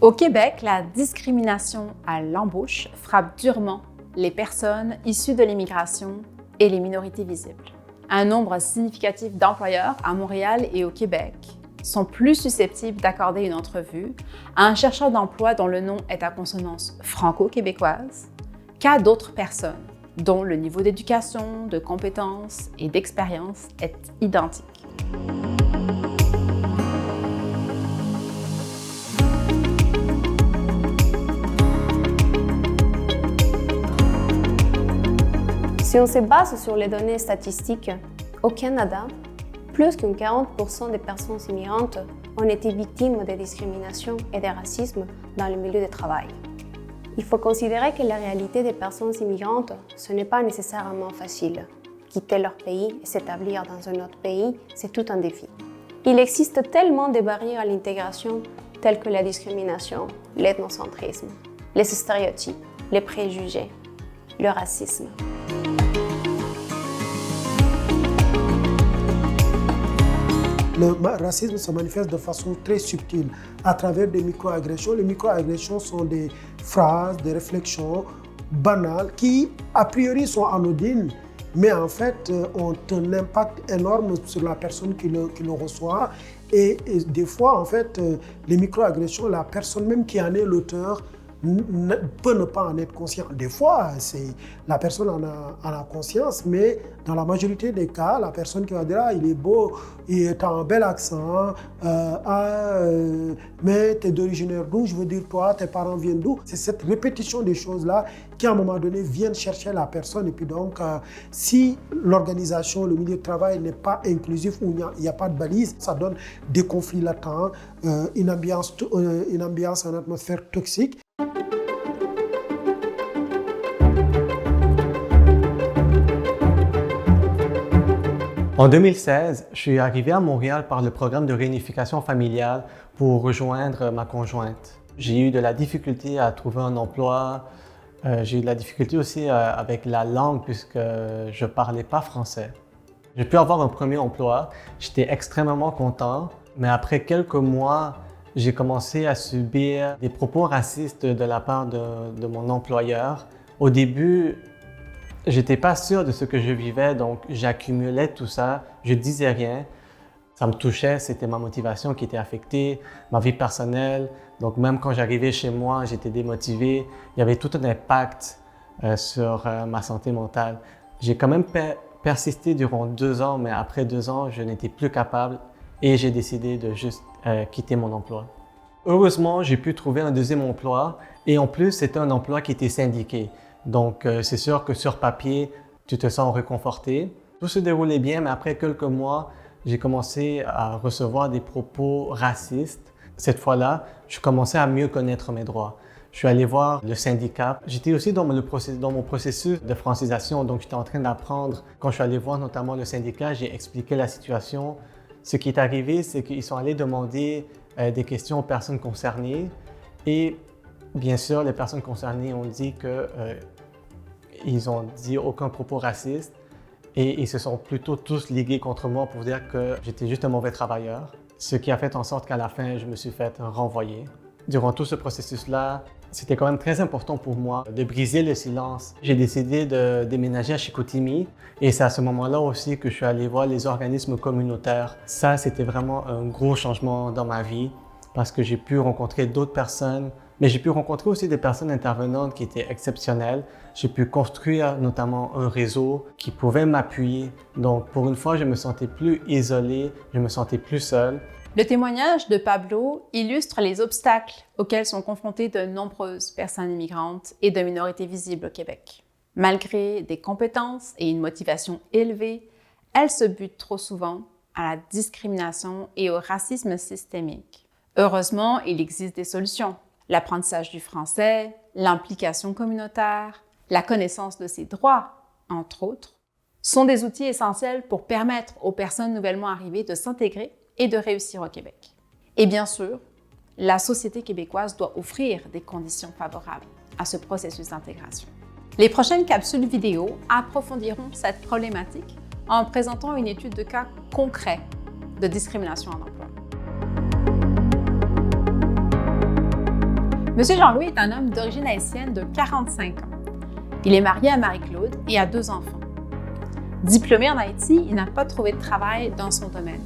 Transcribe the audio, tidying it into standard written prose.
Au Québec, la discrimination à l'embauche frappe durement les personnes issues de l'immigration et les minorités visibles. Un nombre significatif d'employeurs à Montréal et au Québec sont plus susceptibles d'accorder une entrevue à un chercheur d'emploi dont le nom est à consonance franco-québécoise qu'à d'autres personnes dont le niveau d'éducation, de compétences et d'expérience est identique. Si on se base sur les données statistiques, au Canada, plus que 40% des personnes immigrantes ont été victimes de discrimination et de racisme dans le milieu du travail. Il faut considérer que la réalité des personnes immigrantes, ce n'est pas nécessairement facile. Quitter leur pays et s'établir dans un autre pays, c'est tout un défi. Il existe tellement de barrières à l'intégration, telles que la discrimination, l'ethnocentrisme, les stéréotypes, les préjugés, le racisme. Le racisme se manifeste de façon très subtile à travers des microagressions. Les microagressions sont des phrases, des réflexions banales qui, a priori, sont anodines, mais en fait ont un impact énorme sur la personne qui le reçoit. Et des fois, en fait, les microagressions, la personne même qui en est l'auteur peut ne pas en être conscient. Des fois, la personne en a conscience, mais dans la majorité des cas, la personne qui va dire « Ah, il est beau, il a un bel accent, mais t'es d'origine d'où? Je veux dire, toi, tes parents viennent d'où ?» C'est cette répétition des choses-là qui, à un moment donné, viennent chercher la personne. Et puis donc, si l'organisation, le milieu de travail n'est pas inclusif ou il n'y a pas de balise, ça donne des conflits latents, une ambiance, une atmosphère toxique. En 2016, je suis arrivé à Montréal par le programme de réunification familiale pour rejoindre ma conjointe. J'ai eu de la difficulté à trouver un emploi. J'ai eu de la difficulté aussi avec la langue puisque je ne parlais pas français. J'ai pu avoir un premier emploi. J'étais extrêmement content, mais après quelques mois, j'ai commencé à subir des propos racistes de la part de mon employeur. Au début, j'étais pas sûr de ce que je vivais, donc j'accumulais tout ça, je disais rien. Ça me touchait, c'était ma motivation qui était affectée, ma vie personnelle. Donc même quand j'arrivais chez moi, j'étais démotivé. Il y avait tout un impact sur ma santé mentale. J'ai quand même persisté durant 2 ans, mais après 2 ans, je n'étais plus capable et j'ai décidé de juste quitter mon emploi. Heureusement, j'ai pu trouver un deuxième emploi et en plus, c'était un emploi qui était syndiqué. Donc, c'est sûr que sur papier, tu te sens réconforté. Tout se déroulait bien, mais après quelques mois, j'ai commencé à recevoir des propos racistes. Cette fois-là, je commençais à mieux connaître mes droits. Je suis allé voir le syndicat. J'étais aussi dans mon processus de francisation, donc j'étais en train d'apprendre. Quand je suis allé voir notamment le syndicat, j'ai expliqué la situation. Ce qui est arrivé, c'est qu'ils sont allés demander des questions aux personnes concernées et bien sûr, les personnes concernées ont dit qu'ils ont dit aucun propos raciste et ils se sont plutôt tous ligués contre moi pour dire que j'étais juste un mauvais travailleur, ce qui a fait en sorte qu'à la fin, je me suis fait renvoyer. Durant tout ce processus-là, c'était quand même très important pour moi de briser le silence. J'ai décidé de déménager à Chicoutimi et c'est à ce moment-là aussi que je suis allé voir les organismes communautaires. Ça, c'était vraiment un gros changement dans ma vie parce que j'ai pu rencontrer d'autres personnes, mais j'ai pu rencontrer aussi des personnes intervenantes qui étaient exceptionnelles. J'ai pu construire notamment un réseau qui pouvait m'appuyer. Donc, pour une fois, je me sentais plus isolé, je me sentais plus seul. Le témoignage de Pablo illustre les obstacles auxquels sont confrontées de nombreuses personnes immigrantes et de minorités visibles au Québec. Malgré des compétences et une motivation élevée, elles se butent trop souvent à la discrimination et au racisme systémique. Heureusement, il existe des solutions. L'apprentissage du français, l'implication communautaire, la connaissance de ses droits, entre autres, sont des outils essentiels pour permettre aux personnes nouvellement arrivées de s'intégrer et de réussir au Québec. Et bien sûr, la société québécoise doit offrir des conditions favorables à ce processus d'intégration. Les prochaines capsules vidéo approfondiront cette problématique en présentant une étude de cas concret de discrimination en emploi. Monsieur Jean-Louis est un homme d'origine haïtienne de 45 ans. Il est marié à Marie-Claude et a 2 enfants. Diplômé en Haïti, il n'a pas trouvé de travail dans son domaine.